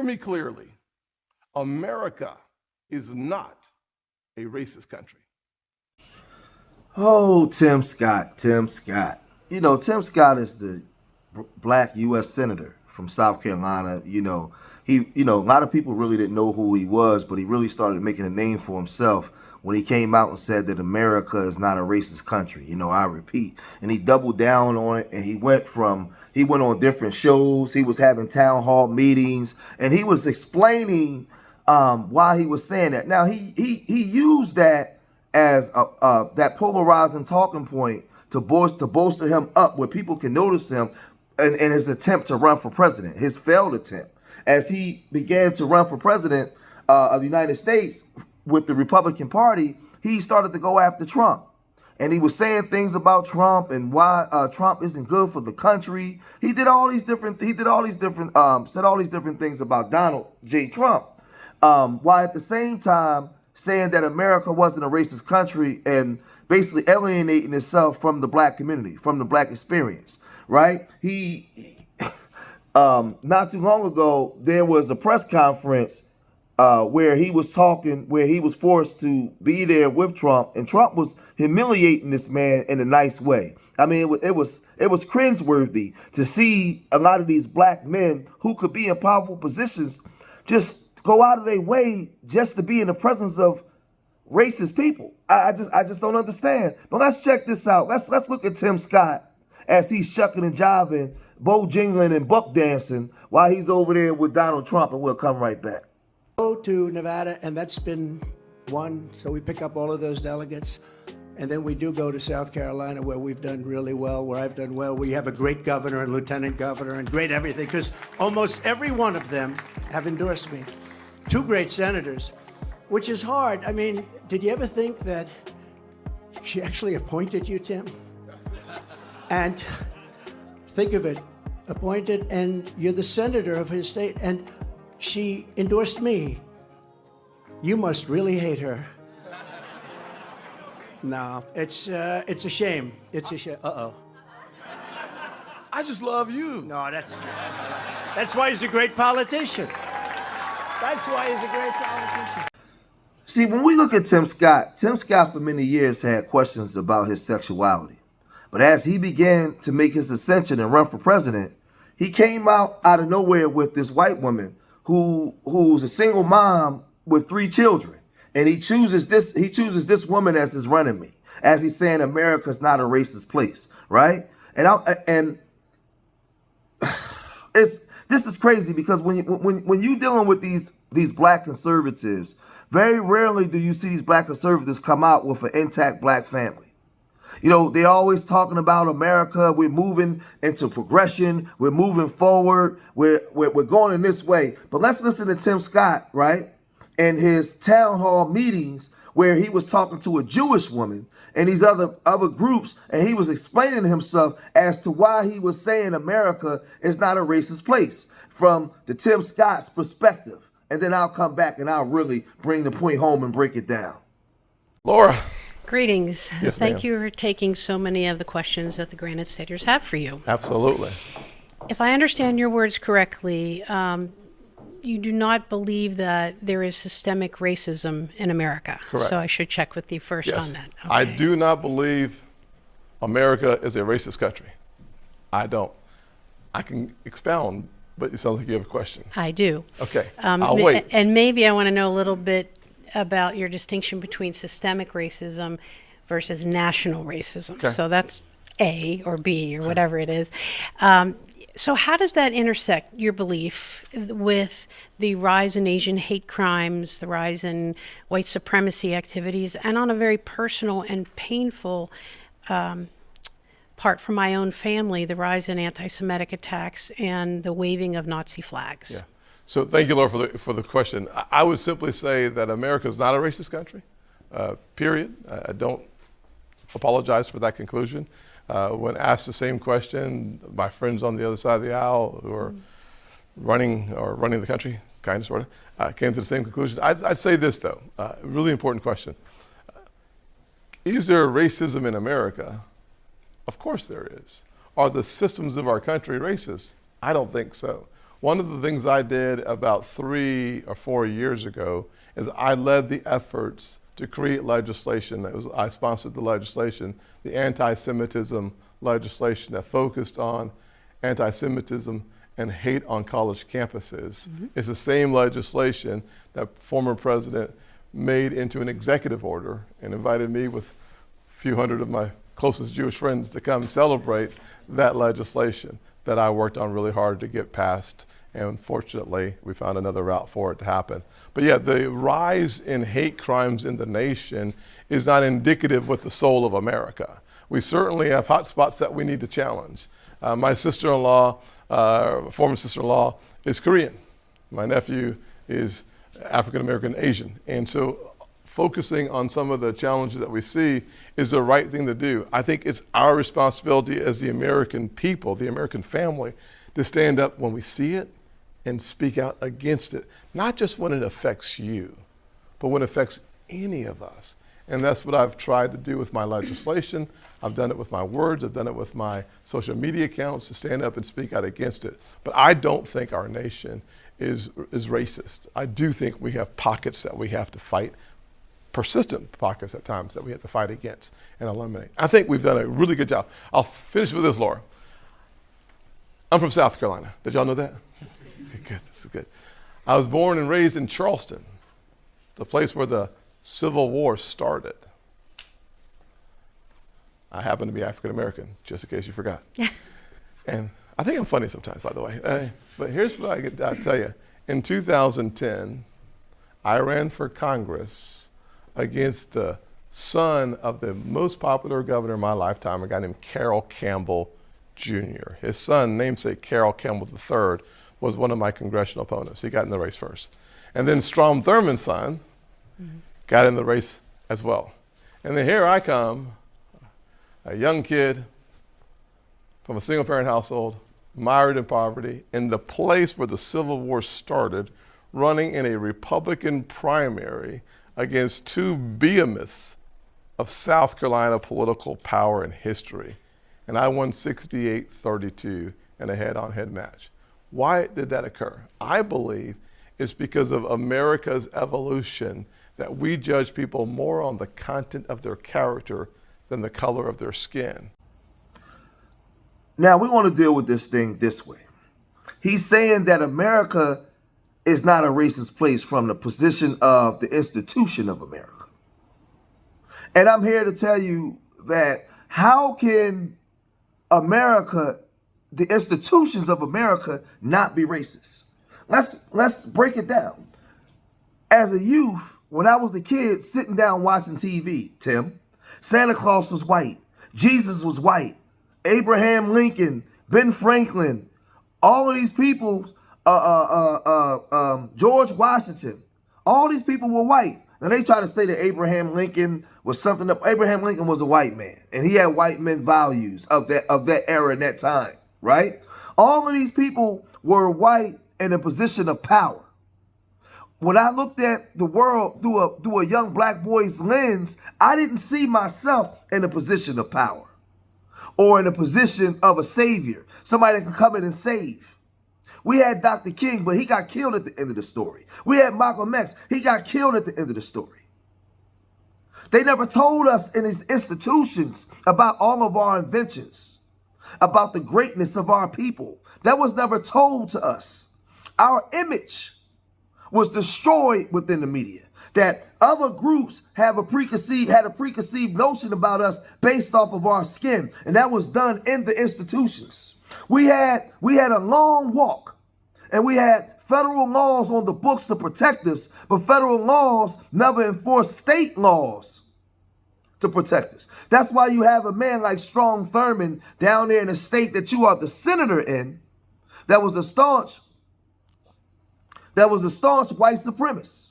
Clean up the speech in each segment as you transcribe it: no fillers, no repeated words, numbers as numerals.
Hear me clearly. America is not a racist country. Oh, Tim Scott, Tim Scott. You know, Tim Scott is the black U.S. senator from South Carolina. A lot of people really didn't know who he was, but he really started making a name for himself when he came out and said that America is not a racist country. I repeat, and he doubled down on it, and he went on different shows. He was having town hall meetings, and he was explaining why he was saying that. Now he used that as that polarizing talking point to bolster him up where people can notice him in his attempt to run for president, his failed attempt. As he began to run for president of the United States with the Republican Party, he started to go after Trump. And he was saying things about Trump and why Trump isn't good for the country. He said all these different things about Donald J. Trump, while at the same time saying that America wasn't a racist country and basically alienating itself from the black community, from the black experience, right? Not too long ago, there was a press conference where he was forced to be there with Trump, and Trump was humiliating this man in a nice way. I mean, it was cringeworthy to see a lot of these black men who could be in powerful positions just go out of their way just to be in the presence of racist people. I just don't understand. But let's check this out. Let's look at Tim Scott as he's shucking and jiving, bojingling and buck dancing while he's over there with Donald Trump, and we'll come right back. Go to Nevada, and that's been one, so we pick up all of those delegates. And then we do go to South Carolina, where we've done really well, where I've done well. We have a great governor and lieutenant governor and great everything, because almost every one of them have endorsed me. 2 great senators, which is hard. I mean, did you ever think that she actually appointed you, Tim? And think of it, appointed, and you're the senator of his state, and she endorsed me. You must really hate her. No, it's a shame. It's a shame. Uh-oh. I just love you. No, that's why he's a great politician. That's why he's a great politician. See, when we look at Tim Scott for many years had questions about his sexuality. But as he began to make his ascension and run for president, he came out of nowhere with this white woman who's a single mom with 3 children. And he chooses this woman as his running mate, as he's saying America's not a racist place, right? This is crazy, because when you're dealing with these black conservatives, very rarely do you see these black conservatives come out with an intact black family. They're always talking about America. We're moving into progression. We're moving forward. We're going in this way. But let's listen to Tim Scott, right? And his town hall meetings, where he was talking to a Jewish woman and these other groups, and he was explaining himself as to why he was saying America is not a racist place from the Tim Scott's perspective. And then I'll come back and I'll really bring the point home and break it down. Laura. Greetings. Yes, Thank ma'am. you for taking so many of the questions that the Granite Staters have for you. Absolutely. If I understand your words correctly, you do not believe that there is systemic racism in America. Correct. So I should check with you first Yes. on that. I Okay. do not believe America is a racist country. I don't. I can expound, but it sounds like you have a question. I do. Okay, I'll wait. And maybe I want to know a little bit about your distinction between systemic racism versus national racism. Okay. So that's A or B or whatever it is. So how does that intersect your belief with the rise in Asian hate crimes, the rise in white supremacy activities, and on a very personal and painful part for my own family, the rise in anti-Semitic attacks and the waving of Nazi flags? Yeah. So thank you, Laura, for the question. I would simply say that America is not a racist country, period. I don't apologize for that conclusion. When asked the same question, my friends on the other side of the aisle who are running the country, kind of, sort of, came to the same conclusion. I'd say this, though, really important question. Is there racism in America? Of course there is. Are the systems of our country racist? I don't think so. One of the things I did about 3 or 4 years ago is I led the efforts to create legislation. I sponsored the legislation, the anti-Semitism legislation that focused on anti-Semitism and hate on college campuses. It's the same legislation that former president made into an executive order and invited me with a few hundred of my closest Jewish friends to come celebrate that legislation that I worked on really hard to get passed. And fortunately, we found another route for it to happen. But yeah, the rise in hate crimes in the nation is not indicative with the soul of America. We certainly have hot spots that we need to challenge. My sister-in-law, former sister-in-law, is Korean. My nephew is African-American Asian. And so focusing on some of the challenges that we see is the right thing to do. I think it's our responsibility as the American people, the American family, to stand up when we see it and speak out against it, not just when it affects you, but when it affects any of us. And that's what I've tried to do with my legislation. I've done it with my words. I've done it with my social media accounts to stand up and speak out against it. But I don't think our nation is racist. I do think we have pockets that we have to fight, persistent pockets at times that we have to fight against and eliminate. I think we've done a really good job. I'll finish with this, Laura. I'm from South Carolina. Did y'all know that? Good, this is good. I was born and raised in Charleston, the place where the Civil War started. I happen to be African American, just in case you forgot. And I think I'm funny sometimes, by the way. But here's what I'll tell you. In 2010, I ran for Congress against the son of the most popular governor in my lifetime, a guy named Carroll Campbell Jr. His son, namesake Carroll Campbell III, was one of my congressional opponents. He got in the race first. And then Strom Thurmond's son got in the race as well. And then here I come, a young kid from a single parent household, mired in poverty, in the place where the Civil War started, running in a Republican primary against two behemoths of South Carolina political power and history. And I won 68-32 in a head-on-head match. Why did that occur? I believe it's because of America's evolution that we judge people more on the content of their character than the color of their skin. Now, we want to deal with this thing this way. He's saying that America is not a racist place from the position of the institution of America. And I'm here to tell you that how can America, the institutions of America, not be racist? Let's break it down. As a youth, when I was a kid sitting down watching TV, Tim, Santa Claus was white, Jesus was white, Abraham Lincoln, Ben Franklin, all of these people, George Washington, all these people were white. Now they try to say that Abraham Lincoln was something up. Abraham Lincoln was a white man, and he had white men values of that era and that time, right? All of these people were white in a position of power. When I looked at the world through a young black boy's lens, I didn't see myself in a position of power or in a position of a savior, somebody that could come in and save. We had Dr. King, but he got killed at the end of the story. We had Malcolm X. He got killed at the end of the story. They never told us in these institutions about all of our inventions, about the greatness of our people. That was never told to us. Our image was destroyed within the media. That other groups had a preconceived notion about us based off of our skin, and that was done in the institutions. We had a long walk, and we had federal laws on the books to protect us, but federal laws never enforced state laws to protect us. That's why you have a man like Strom Thurmond down there in the state that you are the senator in, that was a staunch white supremacist.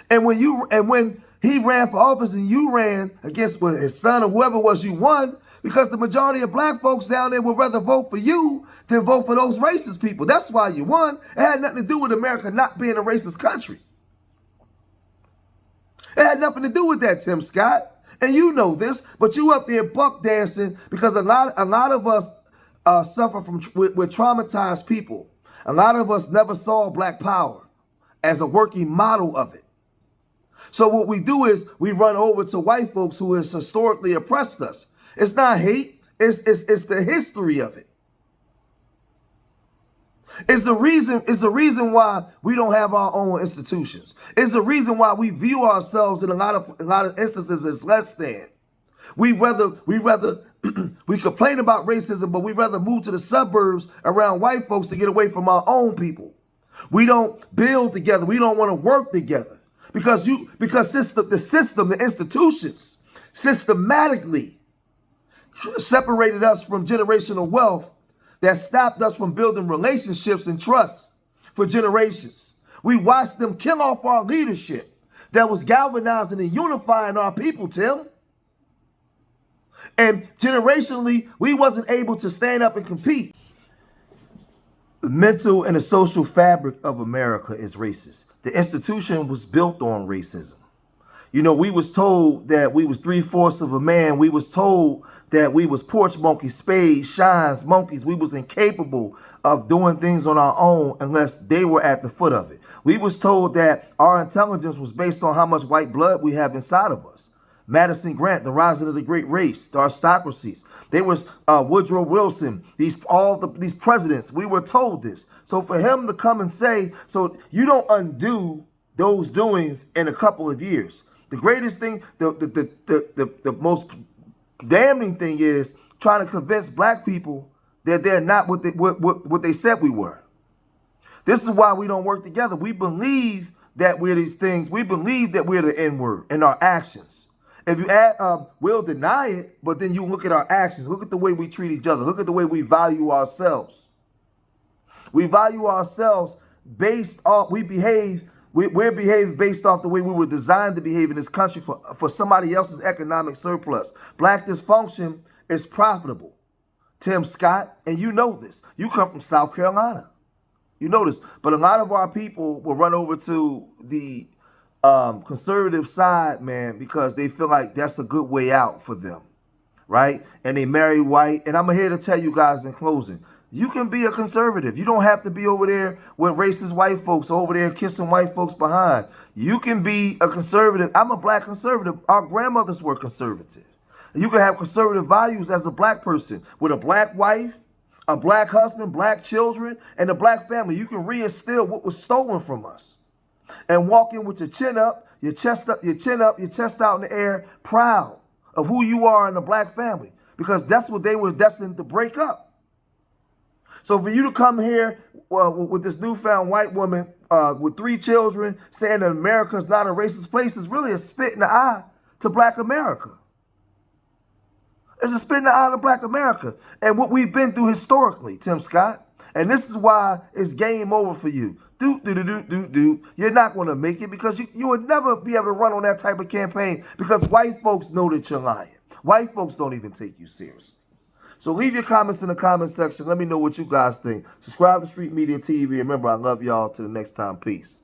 And when he ran for office and you ran against his son or whoever it was, you won because the majority of black folks down there would rather vote for you than vote for those racist people. That's why you won. It had nothing to do with America not being a racist country. It had nothing to do with that, Tim Scott. And you know this, but you up there buck dancing because a lot of us suffer from with traumatized people. A lot of us never saw Black Power as a working model of it. So what we do is we run over to white folks who has historically oppressed us. It's not hate, it's the history of it. It's the reason why we don't have our own institutions. It's the reason why we view ourselves in a lot of instances as less than. We complain about racism, but we rather move to the suburbs around white folks to get away from our own people. We don't build together. We don't want to work together because the institutions systematically separated us from generational wealth that stopped us from building relationships and trust for generations. We watched them kill off our leadership that was galvanizing and unifying our people, Tim. And generationally, we wasn't able to stand up and compete. The mental and the social fabric of America is racist. The institution was built on racism. You know, we was told that we was 3/4 of a man. We was told that we was porch monkeys, spades, shines, monkeys. We was incapable of doing things on our own unless they were at the foot of it. We was told that our intelligence was based on how much white blood we have inside of us. Madison Grant, the rising of the great race, the aristocracies. There was Woodrow Wilson, these presidents. We were told this. So for him to come and say, so you don't undo those doings in a couple of years. The greatest thing, the most damning thing is trying to convince Black people that they're not what they said we were. This is why we don't work together. We believe that we're these things. We believe that we're the N-word in our actions. If you add, we'll deny it, but then you look at our actions. Look at the way we treat each other. Look at the way we value ourselves. We value ourselves based on, we're behaved based off the way we were designed to behave in this country for somebody else's economic surplus. Black dysfunction is profitable. Tim Scott, and you know this. You come from South Carolina. You know this. But a lot of our people will run over to the conservative side, man, because they feel like that's a good way out for them, right? And they marry white. And I'm here to tell you guys in closing, you can be a conservative. You don't have to be over there with racist white folks over there kissing white folks behind. You can be a conservative. I'm a Black conservative. Our grandmothers were conservative. You can have conservative values as a Black person with a Black wife, a Black husband, Black children, and a Black family. You can reinstill what was stolen from us and walk in with your chin up, your chest out in the air, proud of who you are in the Black family, because that's what they were destined to break up. So for you to come here with this newfound white woman with 3 children saying that America is not a racist place is really a spit in the eye to Black America. It's a spit in the eye to Black America and what we've been through historically, Tim Scott. And this is why it's game over for you. You're not going to make it because you would never be able to run on that type of campaign because white folks know that you're lying. White folks don't even take you seriously. So leave your comments in the comment section. Let me know what you guys think. Subscribe to Street Media TV. Remember, I love y'all. Till the next time. Peace.